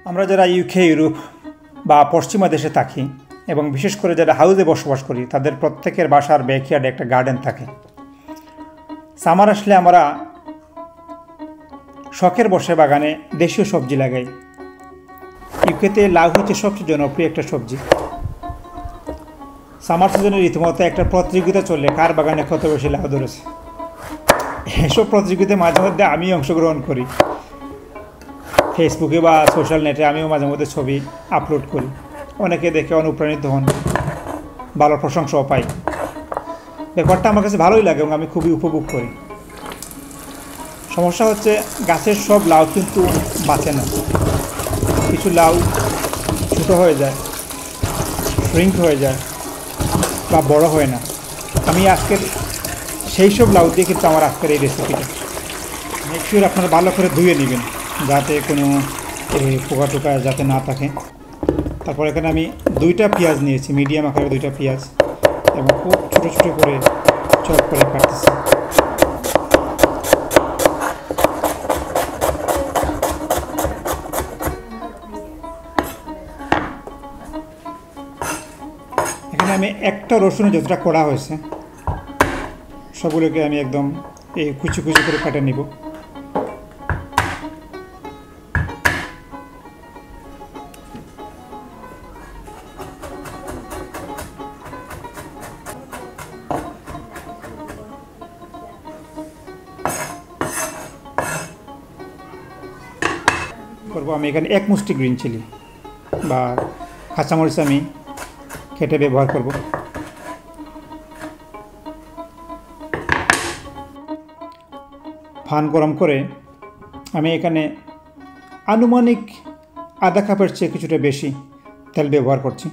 আমরা যারা UK Europe বা পশ্চিমা দেশে থাকি এবং বিশেষ করে যারা হাউসে বসবাস করি তাদের প্রত্যেকের বাসার ব্যাকইয়ার্ডে একটা গার্ডেন থাকে। সামার আসলে আমরা শখের বসে বাগানে দেশীয় সবজি লাগাই। ইউকেতে লাউ হচ্ছে সবচেয়ে জনপ্রিয় একটা সবজি। সামার সিজনে রীতিমতো একটা প্রতিযোগিতা চলে কার বাগানে কত বেশি লাউ ধরেছে। এসব প্রতিযোগিতায় মাঝে মধ্যে আমি অংশগ্রহণ করি। ফেসবুকে বা সোশ্যাল নেটে আমিও মাঝে মধ্যে ছবি আপলোড করি। অনেকে দেখে অনুপ্রাণিত হন, ভালো প্রশংসাও পাই। ব্যাপারটা আমার কাছে ভালোই লাগে এবং আমি খুবই উপভোগ করি। সমস্যা হচ্ছে গাছের সব লাউ কিন্তু বাঁচে না। কিছু লাউ ছোটো হয়ে যায়, শ্রিঙ্ক হয়ে যায় বা বড় হয় না। আমি আজকের সেই সব লাউ দিয়ে কিন্তু আমার আজকের এই রেসিপিটা। মেক শিওর আপনারা ভালো করে ধুয়ে নেবেন যাতে কোনো পোকা টোকা যাতে না থাকে। তারপর এখানে আমি 2টা পেঁয়াজ নিয়েছি, মিডিয়াম আকারের 2টা পেঁয়াজ, এবং খুব ছোটো ছোটো করে চপ করে কাটতেছি। এখানে আমি একটা রসুন যতটা করা হয়েছে সবগুলোকে আমি একদম এই কুচি কুচি করে কাটে নিব। করবো আমি এখানে 1 মুষ্টি গ্রিন চিলি বা কাঁচামরিচ আমি কেটে ব্যবহার করব। ফান গরম করে আমি এখানে আনুমানিক আধা কাপের চেয়ে কিছুটা বেশি তেল ব্যবহার করছি।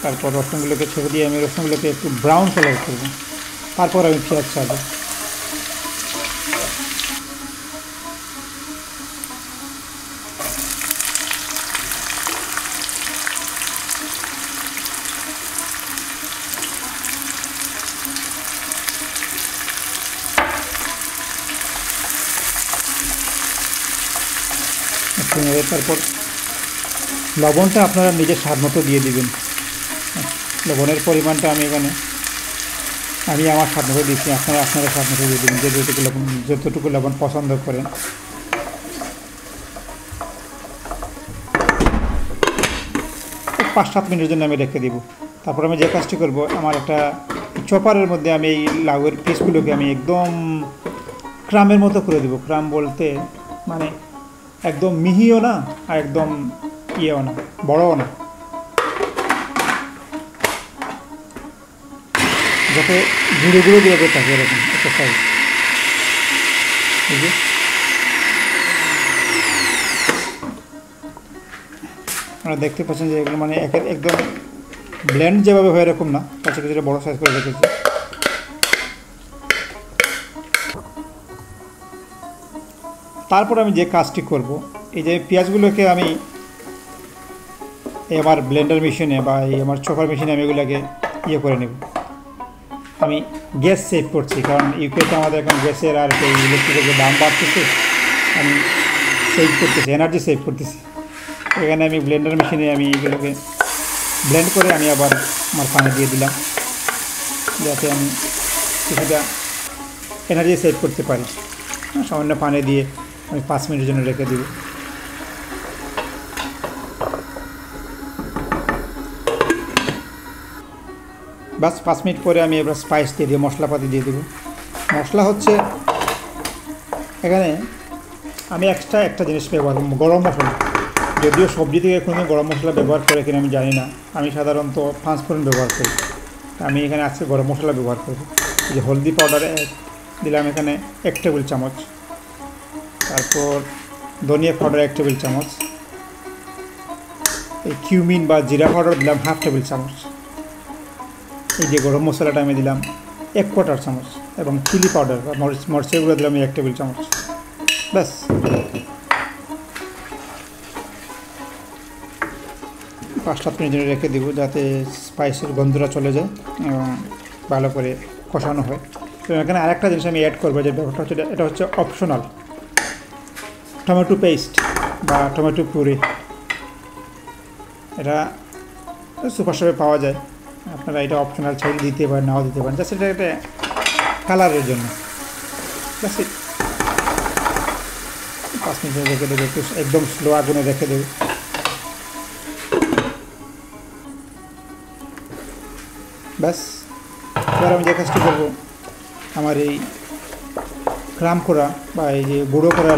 তারপর রসুনগুলোকে ছেড়ে দিয়ে আমি রসুনগুলোকে একটু ব্রাউন কালার করব। তারপর আমি পেঁয়াজ ছাড়ব। তারপর লবণটা আপনারা নিজের স্বাদ মতো দিয়ে দিবেন। লবণের পরিমাণটা আমি আমার স্বাদ মতো দিচ্ছি, আপনারা স্বাদ মতো দিয়ে দেবেন, যতটুকু লবণ পছন্দ করেন। 5-7 মিনিটের জন্য আমি রেখে দিব। তারপর আমি যে কাজটি করব, আমার একটা চপারের মধ্যে আমি এই লাউয়ের পিসগুলোকে আমি একদম ক্রামের মতো করে দেব। ক্রাম বলতে মানে একদম মিহিও না আর একদম ইয়েও না, বড়ও না, যাতে গুঁড়ো গুঁড়ো দিয়ে থাকে এরকম একটা সাইজ। আপনারা দেখতে পাচ্ছেন যে এগুলো মানে একদম ব্লেন্ড যেভাবে হয় এরকম না, কাছে কিছুটা বড়ো সাইজ করে রেখেছি। তারপর আমি যে কাজটি করব, এই যে পেঁয়াজগুলোকে আমি আমার ব্লেন্ডার মেশিনে বা আমার চপার মেশিনে আমি এগুলোকে করে নেব। আমি গ্যাস সেভ করছি, কারণ ইউকেতে আমাদের এখন গ্যাসের আর ইলেকট্রিকের যে দাম বাড়তেছে, আমি সেভ করতেছি, এনার্জি সেভ করতেছি। এখানে আমি ব্লেন্ডার মেশিনে আমি এগুলোকে ব্লেন্ড করে আমি আবার আমার পানি দিয়ে দিলাম, যাতে আমি কিছুটা এনার্জি সেভ করতে পারি। সামান্য পানি দিয়ে আমি 5 মিনিটের জন্য রেখে দিব। বাস 5 মিনিট পরে আমি এবার স্পাইস দিয়ে দিব, মশলাপাতি দিয়ে দেবো। মশলা হচ্ছে এখানে আমি এক্সট্রা একটা জিনিস ব্যবহার করব, গরম মশলা। যদিও সবজি থেকে কোনো গরম মশলা ব্যবহার করে কিনা আমি জানি না, আমি সাধারণত 5 ফোড়ন ব্যবহার করি। আমি এখানে আজকে গরম মশলা ব্যবহার করব। যে হলদি পাউডার দিলাম এখানে 1 টেবিল চামচ, তারপর ধনিয়া পাউডার 1 টেবিল চামচ, এই কিউমিন বা জিরা পাউডার দিলাম 1/2 টেবিল চামচ, এই যে গরম মশলাটা আমি দিলাম 1/4 চামচ, এবং চিলি পাউডার বা মরিচের গুঁড়ো দিলাম 1 টেবিল চামচ। ব্যাস, 5-7 মিনিট জন্য রেখে দেবো, যাতে স্পাইসের গন্ধটা চলে যায় এবং ভালো করে কষানো হয়। তো এখানে আরেকটা জিনিস আমি অ্যাড করবো, যে ব্যাপারটা হচ্ছে এটা হচ্ছে অপশনাল। টমেটো পেস্ট বা টমেটো পুরি, এটা সুপার শপে পাওয়া যায়। আপনারা এটা অপশনাল চাইলে দিতে পারেন, নাও দিতে পারেন, জাস্ট এটা একটা কালারের জন্য। জাস্ট 5 মিনিট রেখে দেবে, একটু একদম স্লো আগুনে রেখে দেবে। ব্যাস, এবার আমি যে কাজটি করবো, আমার এই ক্রাম করা বা এই যে গুঁড়ো করা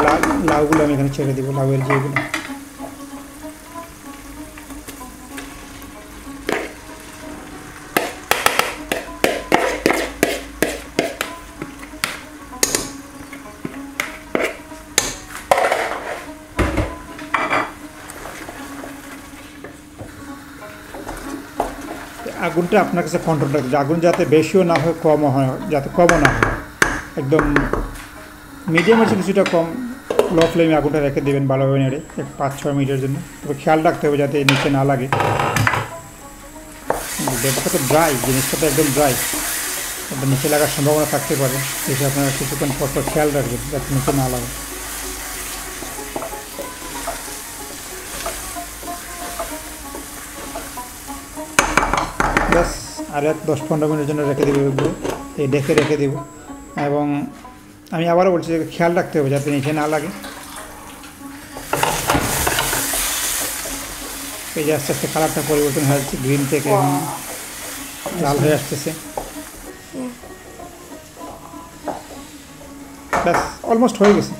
লাউগুলো আমি এখানে ছেড়ে দেবো, লাউয়ের যেগুলো। আগুনটা আপনার কাছে কন্ট্রোল রাখবে, আগুন যাতে বেশিও না হয় কমও হয়, যাতে কমও না হয়, একদম মিডিয়াম আছে, কিছুটা কম লো ফ্লেমে আগুনটা রেখে দেবেন ভালোভাবে নেড়ে 5-6 মিনিটের জন্য। তবে খেয়াল রাখতে হবে যাতে নিচে না লাগে। ব্যাপারটা তো ড্রাই, জিনিসটা তো একদম ড্রাই, নিচে লাগার সম্ভাবনা থাকতে পারে, সেটা আপনারা কিছুক্ষণ পর খেয়াল রাখবেন যাতে নিচে না লাগে। ব্যাস, আর 10-15 মিনিটের জন্য রেখে দেবো, এই ডেকে রেখে দেবো। এবং আমি আবারও বলছি যে খেয়াল রাখতে হবে যাতে নিচে না লাগে। এই যে আস্তে আস্তে কালারটা পরিবর্তন হয়ে যাচ্ছে, গ্রিন থেকে লাল হয়ে আসতেছে। ব্যাস, অলমোস্ট হয়ে গেছে।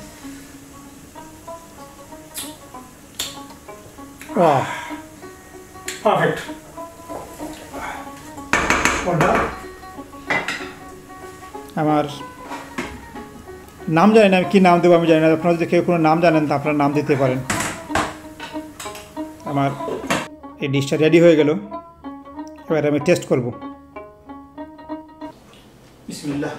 পারফেক্ট। আমার নাম জানি না, আমি কী নাম দেবো আমি জানি না, আপনারা যদি কেউ কোনো নাম জানেন তা আপনারা নাম দিতে পারেন। আমার এই ডিশটা রেডি হয়ে গেল, এবার আমি টেস্ট করব। বিসমিল্লাহ।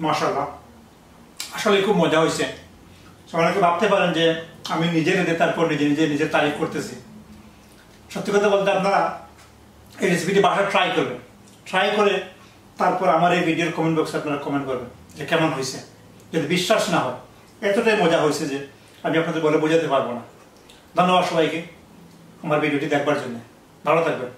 মাশাআল্লাহ, আসলে খুব মজা হয়েছে। অনেকে ভাবতে পারেন যে আমি নিজে রেঁধে তারপর নিজে তারিফ করতেছি। সত্যি কথা বলতে আপনারা এই রেসিপিটি বাসায় ট্রাই করবেন, ট্রাই করে তারপর আমার এই ভিডিওর কমেন্ট বক্সে আপনারা কমেন্ট করবেন যে কেমন হয়েছে। যদি বিশ্বাস না হয়, এতটাই মজা হয়েছে যে আমি আপনাদের বলে বোঝাতে পারবো না। ধন্যবাদ সবাইকে আমার ভিডিওটি দেখবার জন্য। ভালো থাকবেন।